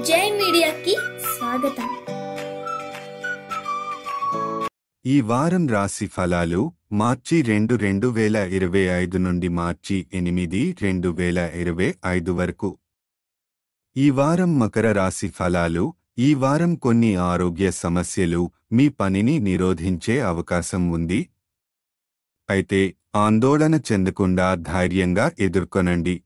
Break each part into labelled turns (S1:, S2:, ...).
S1: జై మీడియాకి స్వాగతం।
S2: ఈ వారం రాశి ఫలాలు మార్చి 2, 2025 నుండి మార్చి 8, 2025 వరకు। ఈ వారం మకర రాశి ఫలాలు। ఈ వారం కొన్ని ఆరోగ్య సమస్యలు మీ పనిని నిరోధించే అవకాశం ఉంది। అయితే ఆందోళన చెందకుండా ధైర్యంగా ఎదుర్కొనండి।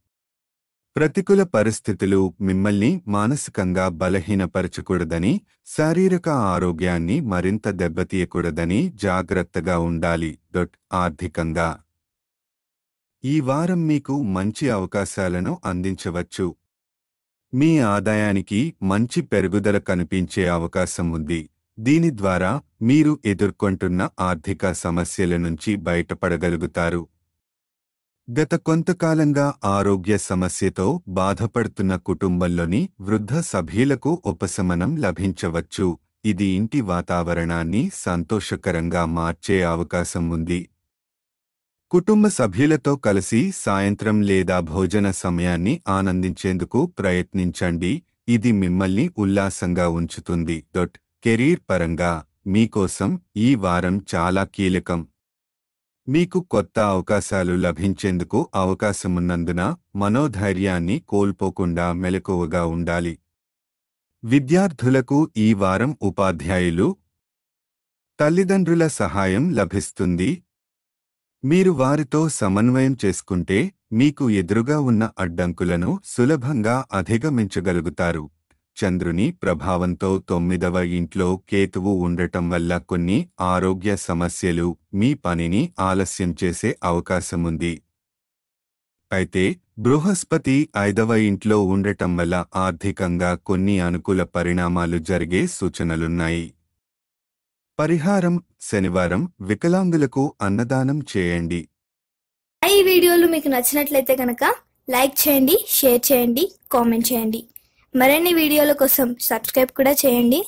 S2: ప్రతికూల పరిస్థితులు మిమ్మల్ని మానసికంగా బలహీనపరచకూడదని, శారీరక ఆరోగ్యాన్ని మరింత దెబ్బతీయకూడదని జాగ్రత్తగా ఉండాలి। ఆర్థికంగా ఈ వారం మీకు మంచి అవకాశాలను అందించవచ్చు। మీ ఆదాయానికి మంచి పెరుగుదల కనిపించే అవకాశం ఉంది। దీని ద్వారా మీరు ఎదుర్కొంటున్న ఆర్థిక సమస్యల నుంచి బయటపడగలుగుతారు। గత కొంతకాలంగా ఆరోగ్య సమస్యతో బాధపడుతున్న కుటుంబంలోని వృద్ధ సభ్యులకు ఉపశమనం లభించవచ్చు। ఇది ఇంటి వాతావరణాన్ని సంతోషకరంగా మార్చే అవకాశం ఉంది। కుటుంబ సభ్యులతో కలిసి సాయంత్రం లేదా భోజన సమయాన్ని ఆనందించేందుకు ప్రయత్నించండి। ఇది మిమ్మల్ని ఉల్లాసంగా ఉంచుతుంది। కెరీర్ పరంగా మీకోసం ఈ వారం చాలా కీలకం। మీకు కొత్త అవకాశాలు లభించేందుకు అవకాశమున్నందున మనోధైర్యాన్ని కోల్పోకుండా మెలకువగా ఉండాలి। విద్యార్థులకు ఈ వారం ఉపాధ్యాయులు, తల్లిదండ్రుల సహాయం లభిస్తుంది। మీరు వారితో సమన్వయం చేసుకుంటే మీకు ఎదురుగా ఉన్న అడ్డంకులను సులభంగా అధిగమించగలుగుతారు। చంద్రుని ప్రభావంతో 9వ ఇంట్లో కేతువు ఉండటం వల్ల కొన్ని ఆరోగ్య సమస్యలు మీ పనిని ఆలస్యం చేసే అవకాశముంది। అయితే బృహస్పతి 5వ ఇంట్లో ఉండటం వల్ల ఆర్థికంగా కొన్ని అనుకూల పరిణామాలు జరిగే సూచనలున్నాయి। పరిహారం: శనివారం వికలాంగులకు అన్నదానం చేయండి।
S1: ఈ వీడియోలు మీకు నచ్చినట్లయితే కనుక లైక్ చేయండి, షేర్ చేయండి, కామెంట్ చేయండి। మరిన్ని వీడియోల కోసం సబ్స్క్రైబ్ కూడా చేయండి।